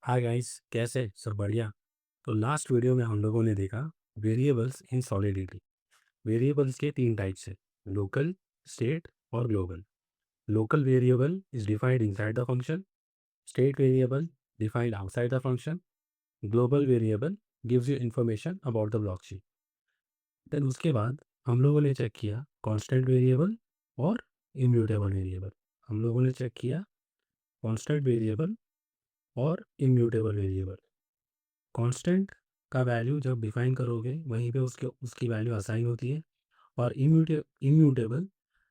Hi guys, कैसे सब बढ़िया। तो लास्ट वीडियो में हम लोगों ने देखा वेरिएबल्स इन सॉलिडिटी। वेरिएबल्स के तीन टाइप्स है, लोकल, स्टेट और global. Local variable is defined inside the function, state variable defined outside the function, global variable gives you information about the blockchain. Then उसके बाद हम लोगों ने चेक किया कांस्टेंट वेरिएबल और इम्यूटेबल वेरिएबल। हम लोगों ने चेक किया कांस्टेंट वेरिएबल और इम्यूटेबल वेरिएबल। कांस्टेंट का वैल्यू जब डिफाइन करोगे वहीं पे उसके उसकी वैल्यू असाइन होती है, और इम्यूटेबल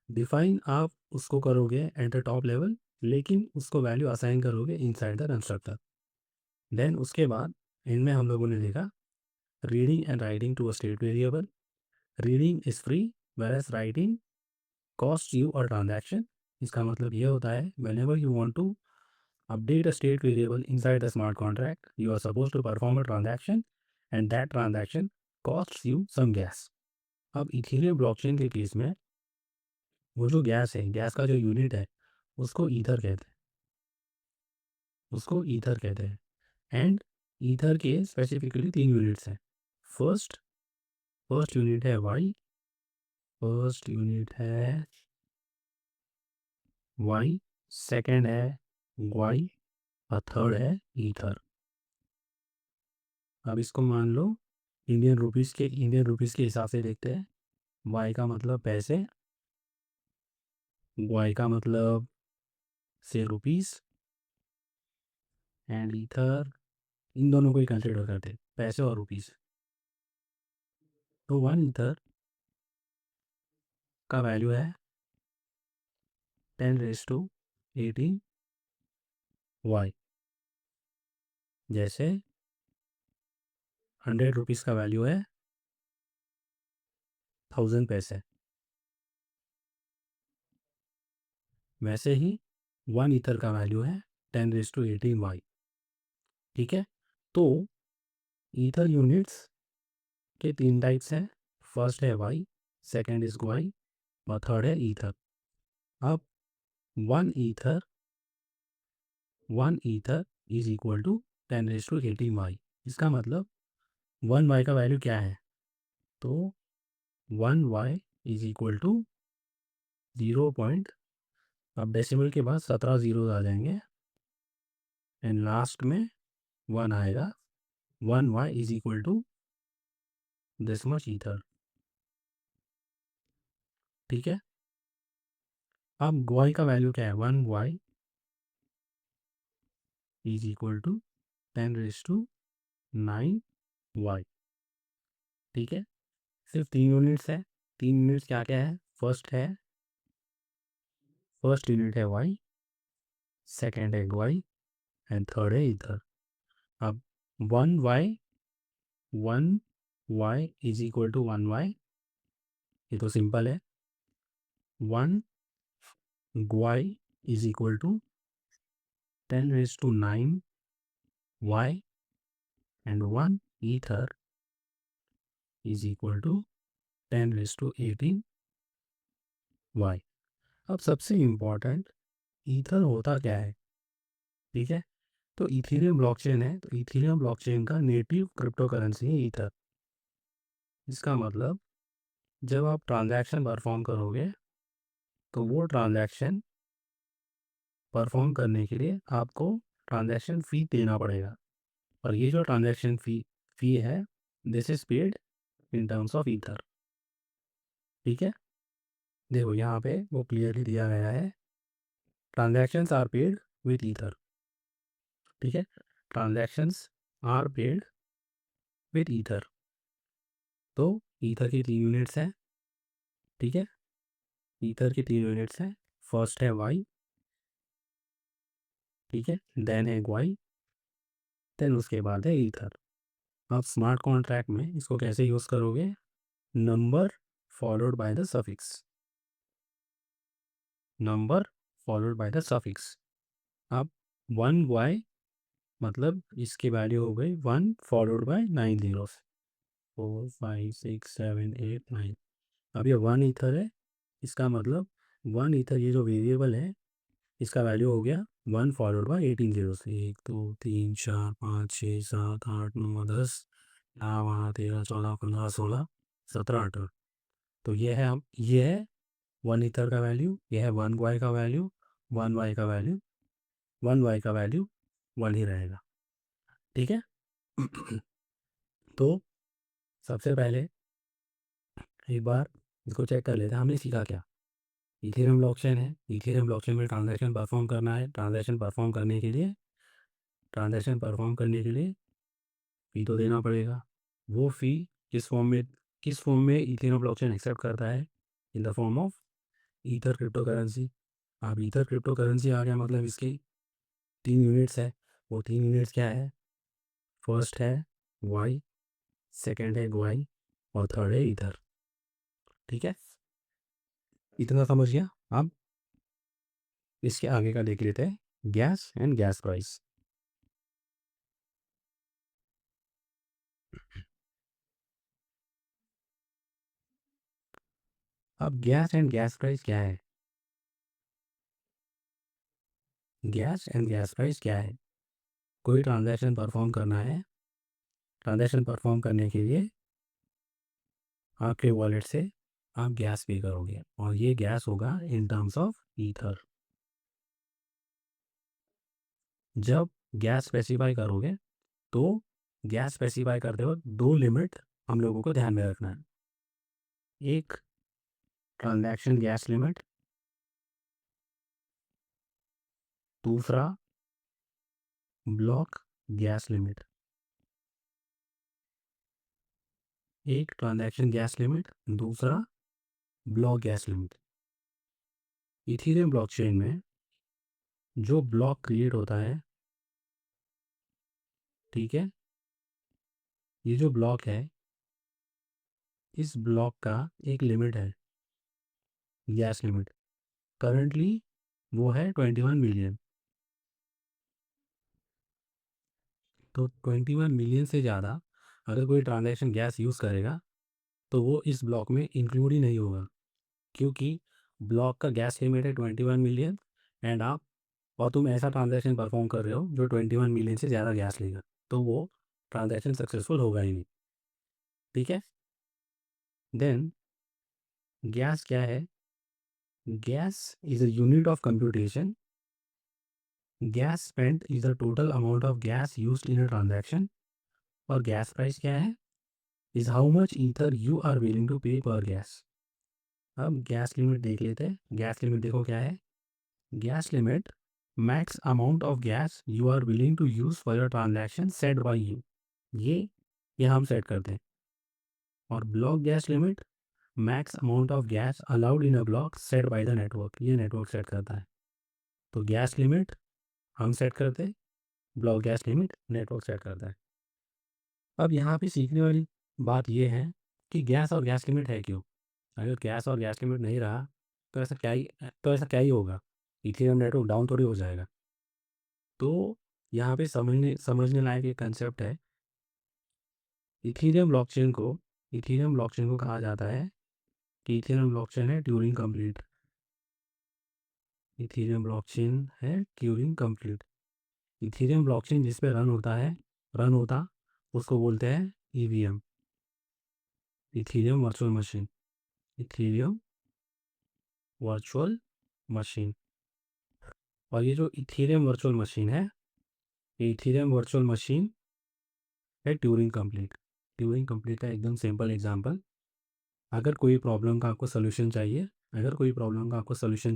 डिफाइन आप उसको करोगे एट द टॉप लेवल, लेकिन उसको वैल्यू असाइन करोगे इनसाइड द कंस्ट्रक्टर। देन उसके बाद इनमें हम लोगों ने देखा reading and writing to a state variable. Reading is free whereas writing cost you a transaction. इसका मतलब ये होता है whenever you want to update a state variable inside the smart contract, you are supposed to perform a transaction and that transaction costs you some gas. अब Ethereum blockchain के case में वो जो गैस है, गैस का जो unit है, उसको ईथर कहते हैं। उसको ईथर कहते हैं। एंड ईथर के स्पेसिफिकली तीन यूनिट्स हैं। फर्स्ट फर्स्ट यूनिट है वाई, फर्स्ट यूनिट है वाई, सेकेंड है वाई और थर्ड है ईथर। अब इसको मान लो इंडियन रुपीज़ के हिसाब से देखते हैं। वाई का मतलब पैसे, वाई का मतलब से रुपीस, एंड ईथर, इन दोनों को ही कंसिडर करते हैं, पैसे और रुपीस। तो 1 ईथर का वैल्यू है 10⁻18 वाई। जैसे 100 रुपीज़ का वैल्यू है 1000 पैसे, वैसे ही 1 ईथर का वैल्यू है 10⁻18 वाई। ठीक है। तो ईथर यूनिट्स के तीन टाइप्स हैं। फर्स्ट है वाई, सेकेंड इज वाई और थर्ड है ईथर। अब 1 ether 1 ether is equal to 10⁻18 wei. इसका मतलब 1 वाई का वैल्यू क्या है? तो 1 wei is equal to 0 point, अब डेसिमल के बाद 17 जीरो आ जाएंगे एंड लास्ट में 1 आएगा। 1 wei is equal to this much ether. ठीक है। अब वाई का वैल्यू क्या है? 1 wei is equal to 10⁻9 wei. ठीक है। सिर्फ तीन यूनिट्स है। तीन यूनिट्स क्या क्या है? फर्स्ट यूनिट है वाई, सेकेंड है वाई एंड थर्ड है ईथर। अब 1 wei is equal to 1 wei, ये तो सिंपल है। 1 wei is equal to 10⁻9 wei and 1 ether is equal to 10⁻18 wei. अब सबसे इम्पॉर्टेंट, ईथर होता क्या है? ठीक है। तो इथेरियम ब्लॉकचेन है, तो इथेरियम ब्लॉकचेन का नेटिव क्रिप्टो करेंसी है ईथर। इसका मतलब जब आप ट्रांजैक्शन परफॉर्म करोगे तो वो ट्रांजैक्शन परफॉर्म करने के लिए आपको ट्रांजैक्शन फ़ी देना पड़ेगा, और ये जो ट्रांजैक्शन फ़ी है, this is paid in terms of ether. ठीक है। देखो यहाँ पे वो क्लियरली दिया गया है, transactions are paid with ether. ठीक है। Transactions are paid with ether. तो ईथर की तीन यूनिट्स हैं। ठीक है। ईथर की तीन यूनिट्स हैं। फर्स्ट है वाई, ठीक है, देन है वाई, देन उसके बाद है ईथर। आप स्मार्ट कॉन्ट्रैक्ट में इसको कैसे यूज़ करोगे? Number followed by the suffix, number followed by the suffix. अब 1 वाई मतलब इसकी वैल्यू हो गई 1 फॉलोड बाय 9 जीरोस, 4 5 6 7 8 9। अब ये 1 ईथर है, इसका मतलब 1 ईथर ये जो वेरिएबल है इसका वैल्यू हो गया 1 फॉलोड बाय 18 zeros, 1 2 3 4 5 6 7 8 9 10 11 12 13 14 15 16 17 18। तो ये है 1 ईथर का वैल्यू, ये है 1 वाई का वैल्यू, 1 वाई का वैल्यू, 1 वाई का वैल्यू 1 ही रहेगा। ठीक है। तो सबसे पहले एक बार इसको चेक कर लेते हैं, हमने सीखा क्या। इथेरियम ब्लॉकचेन है, इथेरियम ब्लॉकचेन में ट्रांजैक्शन परफॉर्म करना है, ट्रांजैक्शन परफॉर्म करने के लिए फ़ी तो देना पड़ेगा। वो फ़ी किस फॉर्म में इथेरियम ब्लॉकचेन एक्सेप्ट करता है, in the form of ether crypto currency. अब ईथर क्रिप्टो करेंसी आ गया, मतलब इसकी 3 यूनिट्स है। वो 3 यूनिट्स क्या है? फर्स्ट है वाई, सेकेंड है ग्वाई और थर्ड है ईथर। ठीक है, इतना समझ गया। अब इसके आगे का देख लेते हैं, गैस एंड गैस प्राइस। अब गैस एंड गैस प्राइस क्या है? गैस एंड गैस प्राइस क्या है? कोई ट्रांजैक्शन परफॉर्म करना है, ट्रांजैक्शन परफॉर्म करने के लिए आपके वॉलेट से आप गैस पे करोगे और ये गैस होगा इन टर्म्स ऑफ ईथर। जब गैस स्पेसिफाई करोगे तो गैस स्पेसिफाई करते वक्त 2 लिमिट हम लोगों को ध्यान में रखना है। एक ट्रांजैक्शन गैस लिमिट, दूसरा ब्लॉक गैस लिमिट। एक ट्रांजैक्शन गैस लिमिट, दूसरा block gas limit. Ethereum blockchain में जो ब्लॉक क्रिएट होता है, ठीक है, ये जो ब्लॉक है, इस ब्लॉक का एक लिमिट है, गैस लिमिट। करंटली वो है 21 मिलियन। तो 21 मिलियन से ज़्यादा अगर कोई ट्रांजैक्शन गैस यूज़ करेगा तो वो इस ब्लॉक में इंक्लूड ही नहीं होगा, क्योंकि ब्लॉक का गैस लिमिट है 21 मिलियन एंड तुम ऐसा ट्रांजैक्शन परफॉर्म कर रहे हो जो 21 मिलियन से ज़्यादा गैस लेगा, तो वो ट्रांजैक्शन सक्सेसफुल होगा ही नहीं। ठीक है। देन गैस क्या है? Gas is a unit of computation. Gas spent is the total amount of gas used in a transaction. और गैस प्राइस क्या है? Is how much ether you are willing to pay per gas. अब gas limit देख लेते हैं। Gas limit देखो क्या है? Gas limit, max amount of gas you are willing to use for your transaction set by you. ये हम set करते हैं। और block gas limit, max amount of gas allowed in a block set by the network. ये network set करता है। तो gas limit हम सेट करते हैं, block gas limit network set करता है। अब यहाँ पे सीखने वाली बात ये है कि गैस और गैस लिमिट है क्यों। अगर गैस और गैस लिमिट नहीं रहा तो ऐसा क्या ही होगा, इथेरियम नेटवर्क डाउन थोड़ी हो जाएगा। तो यहाँ पे समझने लायक एक कंसेप्ट है। इथेरियम ब्लॉकचेन को कहा जाता है कि इथेरियम ब्लॉकचेन है ट्यूरिंग कंप्लीट। इथेरियम ब्लॉकचेन है ट्यूरिंग कंप्लीट। इथेरियम ब्लॉकचेन जिस पे रन होता उसको बोलते हैं EVM, Ethereum virtual machine. Ethereum virtual machine. और ये जो इथेरियम वर्चुअल मशीन है, ये इथेरियम वर्चुअल मशीन है ट्यूरिंग कंप्लीट। ट्यूरिंग कंप्लीट का एकदम सिंपल एग्जांपल, अगर कोई प्रॉब्लम का आपको सोल्यूशन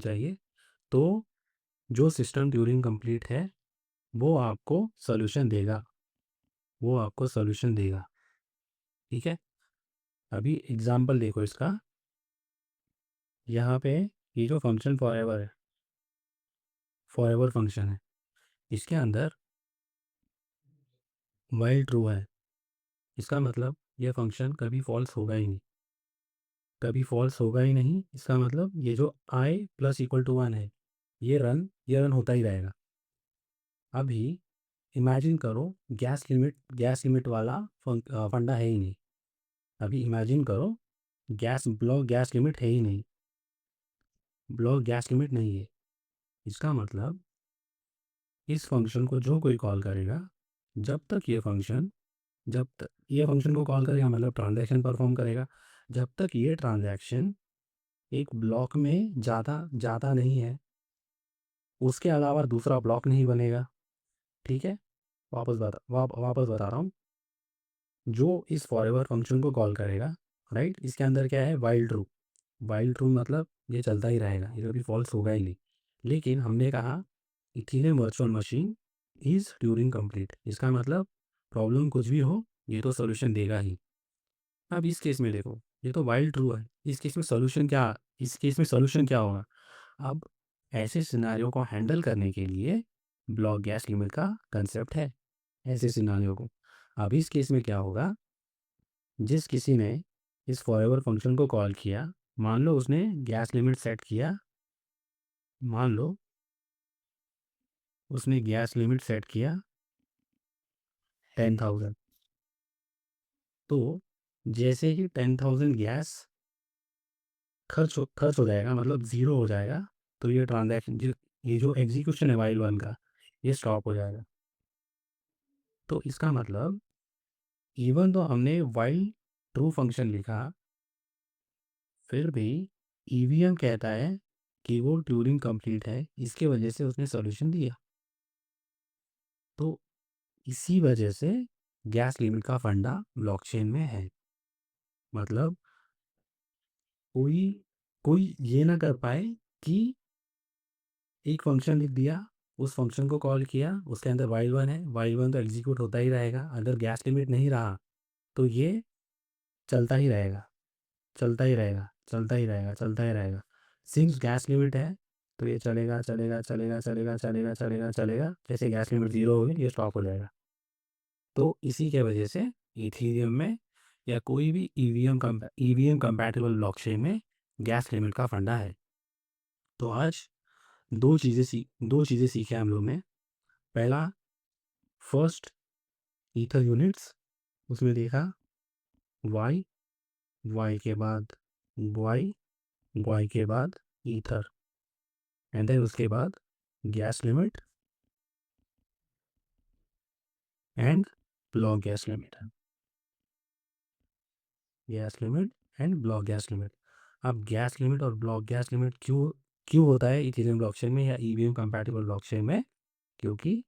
चाहिए तो जो सिस्टम ट्यूरिंग कंप्लीट है वो आपको सोल्यूशन देगा। ठीक है। अभी एग्जांपल देखो इसका। यहाँ पे ये जो फंक्शन फॉरएवर फंक्शन है, इसके अंदर वाइल ट्रू है। इसका मतलब यह फंक्शन कभी फॉल्स होगा ही नहीं। इसका मतलब ये जो आई प्लस इक्वल टू 1 है, ये रन होता ही रहेगा। अभी इमेजिन करो, गैस लिमिट वाला फंडा है ही नहीं। अभी इमेजिन करो, ब्लॉक गैस लिमिट है ही नहीं, ब्लॉक गैस लिमिट नहीं है। इसका मतलब इस फंक्शन को जो कोई कॉल करेगा, जब तक ये फंक्शन को कॉल करेगा मतलब ट्रांजैक्शन परफॉर्म करेगा, जब तक ये ट्रांजैक्शन एक ब्लॉक में ज़्यादा नहीं है, उसके अलावा दूसरा ब्लॉक नहीं बनेगा। ठीक है, वापस बता रहा हूँ। जो इस फॉरएवर फंक्शन को कॉल करेगा, राइट, इसके अंदर क्या है, वाइल ट्रू मतलब ये चलता ही रहेगा, ये कभी फॉल्स होगा ही नहीं। लेकिन हमने कहा Ethereum virtual machine is Turing complete, इसका मतलब प्रॉब्लम कुछ भी हो ये तो सोल्यूशन देगा ही। अब इस केस में देखो, ये तो वाइल ट्रू है, इस केस में सोल्यूशन क्या होगा? अब ऐसे सिनारियों को हैंडल करने के लिए ब्लॉक गैस लिमिट का कंसेप्ट है, ऐसे सिनारियों को। अब इस केस में क्या होगा, जिस किसी ने इस फॉरएवर फंक्शन को कॉल किया, मान लो उसने गैस लिमिट सेट किया, मान लो उसने गैस लिमिट सेट किया 10,000। तो जैसे ही 10,000 गैस खर्च हो जाएगा, मतलब ज़ीरो हो जाएगा, तो ये ट्रांजैक्शन ये जो एग्जीक्यूशन है वाइल वन का, ये स्टॉप हो जाएगा। तो इसका मतलब इवन तो हमने वाइल ट्रू फंक्शन लिखा, फिर भी ईवीएम कहता है कि वो ट्यूरिंग कंप्लीट है, इसके वजह से उसने सॉल्यूशन दिया। तो इसी वजह से गैस लिमिट का फंडा ब्लॉकचेन में है। मतलब कोई कोई ये ना कर पाए कि एक फंक्शन लिख दिया, उस फंक्शन को कॉल किया, उसके अंदर वाइल वन है, वाइल वन तो एग्जीक्यूट होता ही रहेगा, अगर गैस लिमिट नहीं रहा तो ये चलता ही रहेगा, चलता ही रहेगा, चलता ही रहेगा, चलता ही रहेगा। सिंस गैस लिमिट है तो ये चलेगा चलेगा चलेगा चलेगा चलेगा चलेगा चलेगा, जैसे गैस लिमिट ज़ीरो होगी ये स्टॉप हो जाएगा। तो इसी के वजह से इथेरियम में या कोई भी ईवीएम कंपैटिबल ब्लॉकचेन में गैस लिमिट का फंडा है। तो आज दो चीज़ें सीखे हम लोग ने। पहला, फर्स्ट ईथर यूनिट्स, उसमें देखा वाई, वाई के बाद वाई, वाई के बाद ईथर, एंड देन उसके बाद gas limit and block gas limit, gas limit and block gas limit. अब गैस लिमिट और ब्लॉक गैस लिमिट क्यों होता है इथेरियम ब्लॉकचेन में या ईवीएम कंपैटिबल ब्लॉकचेन में? क्योंकि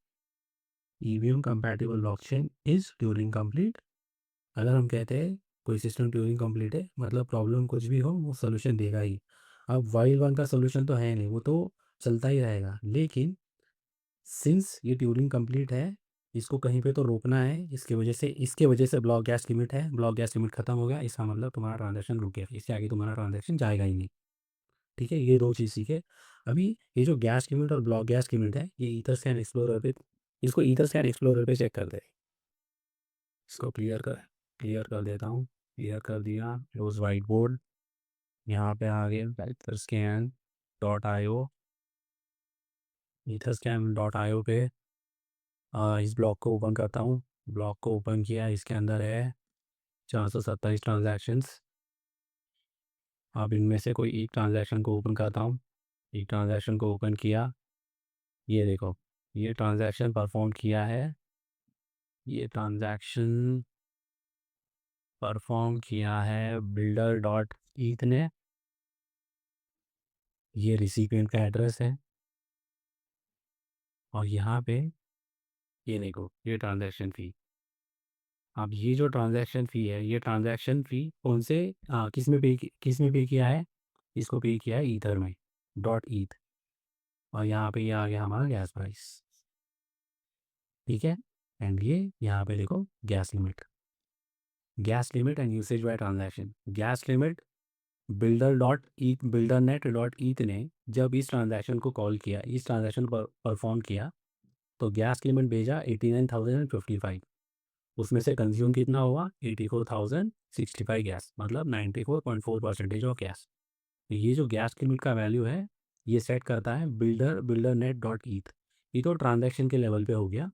EVM compatible blockchain is Turing complete. अगर हम कहते हैं कोई सिस्टम ट्यूरिंग कंप्लीट है, मतलब प्रॉब्लम कुछ भी हो वो सोल्यूशन देगा ही। अब वाइल वन का सोल्यूशन तो है नहीं, वो तो चलता ही रहेगा, लेकिन सिंस ये ट्यूरिंग कंप्लीट है, इसको कहीं पे तो रोकना है, इसके वजह से ब्लॉक गैस लिमिट है, ब्लॉक गैस लिमिट खत्म हो गया, इसका मतलब तुम्हारा ट्रांजैक्शन रुक गया, इससे आगे तुम्हारा ट्रांजैक्शन जाएगा ही नहीं। ठीक है, ये दो चीज़ सीखे। अभी ये जो गैस लिमिट और ब्लॉक गैस लिमिट है, ये ईथर स्कैन एक्सप्लोरर पे, इसको ईथर स्कैन एक्सप्लोरर पे चेक कर दे। इसको क्लियर कर देता हूँ। क्लियर कर दिया, क्लोज वाइट बोर्ड, यहाँ पे आ गया ether scan .io, ether scan .io पे इस ब्लॉक को ओपन करता हूँ। ब्लॉक को ओपन किया, इसके अंदर है 427 ट्रांजैक्शंस। अब इनमें से कोई एक ट्रांजैक्शन को ओपन करता हूँ। एक ट्रांजैक्शन को ओपन किया, ये देखो, ये ट्रांजैक्शन परफॉर्म किया है, ये ट्रांजैक्शन परफॉर्म किया है बिल्डर डॉट ईथ ने। ये रिसिपिएंट का एड्रेस है, और यहाँ पे ये देखो, ये ट्रांजैक्शन फ़ी। अब ये जो ट्रांजैक्शन फ़ी है, ये ट्रांजैक्शन फ़ी कौन से किस में पे किया है? इसको पे किया है ईथर में, डॉट ईथ, और यहाँ पे ये आ गया हमारा गैस प्राइस। ठीक है, एंड ये यहाँ पे देखो gas limit and usage by transaction. Gas limit builder net dot eth ने जब इस ट्रांजैक्शन को कॉल किया, इस ट्रांजैक्शन पर परफॉर्म किया, तो गैस लिमिट भेजा 89,055। उसमें से कंज्यूम कितना हुआ? 84,065 गैस, मतलब 94.4% ऑफ गैस। ये जो गैस लिमिट का वैल्यू है, ये सेट करता है बिल्डर नेट डॉट ईथ। ये तो ट्रांजैक्शन के लेवल पे हो गया।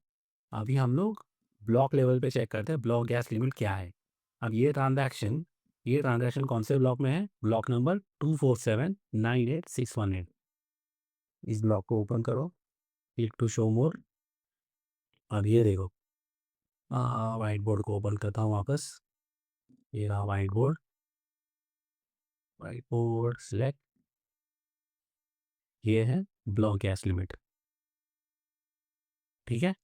अभी हम लोग ब्लॉक लेवल पे चेक करते हैं ब्लॉक गैस लिमिट क्या है। अब ये ट्रांजैक्शन कौन से ब्लॉक में है? Block number 24798,618। इस ब्लॉक को ओपन करो, क्लिक टू शो मोर, अब ये देखो, व्हाइट बोर्ड को ओपन करता हूँ वापस। ये रहा white board, white board select. ये है ब्लॉक गैस लिमिट, ठीक है।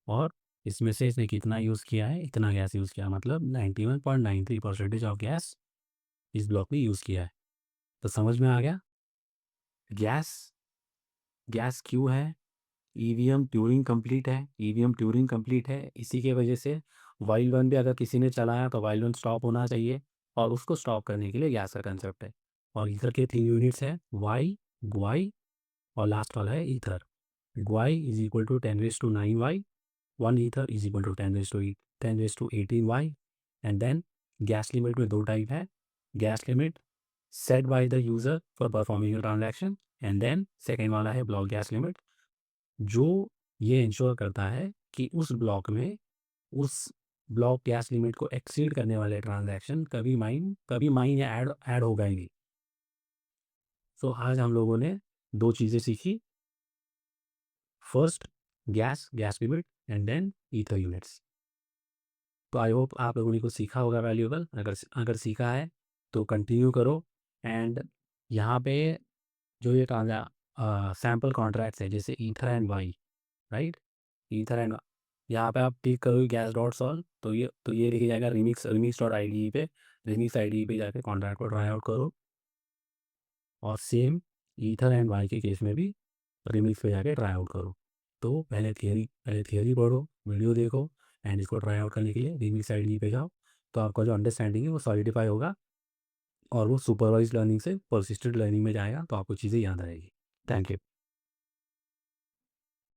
और इसमें से इसने कितना यूज़ किया है, इतना गैस यूज़ किया, मतलब 91.93% ऑफ गैस इस ब्लॉक में यूज़ किया है। तो समझ में आ गया गैस गैस क्यों है। ईवीएम ट्यूरिंग कंप्लीट है, ईवीएम ट्यूरिंग कंप्लीट है, इसी के वजह से वाइल वन भी अगर किसी ने चलाया तो वाइल वन स्टॉप होना चाहिए, और उसको स्टॉप करने के लिए गैस का कंसेप्ट है। और ईथर के 3 यूनिट्स हैं, वाई, ग्वाई, और लास्ट वाला है ether. Gwei is equal to 10⁻⁹ one ether is equal to 10⁻18 wei. And then gas limit में 2 टाइप है, gas limit set by the user for performing transaction, and then second वाला है block gas limit, जो ये ensure करता है कि उस ब्लॉक गैस लिमिट को एक्सीड करने वाले ट्रांजैक्शन कभी माइन या ऐड होगा ही नहीं। सो आज हम लोगों ने 2 चीज़ें सीखी, first gas limit, and then ether units. तो आई होप आप लोगों ने कुछ सीखा होगा वैल्यूएबल। अगर सीखा है तो कंटिन्यू करो। एंड यहाँ पे जो ये सैम्पल कॉन्ट्रैक्ट्स है, जैसे ether and wei, right, ether and, यहाँ पे आप टिक करोगे गैस डॉट सॉल्व, तो ये लिखा जाएगा रिमिक्स डॉट आई डी पे। रिमिक्स आई डी पे जाके कॉन्ट्रैक्ट को ट्राई आउट करो, और सेम ईथर एंड वाई के केस में भी रिमिक्स पे जाके ट्राई आउट करो। तो पहले थियरी पढ़ो, वीडियो देखो, एंड इसको ट्राई आउट करने के लिए रिमिक्स आई डी पे जाओ। तो आपका जो अंडरस्टैंडिंग है वो सॉलिडिफाई होगा, और वो सुपरवाइज लर्निंग से परसिस्टेंट लर्निंग में जाएगा, तो आपको चीज़ें याद आएगी। Thank you.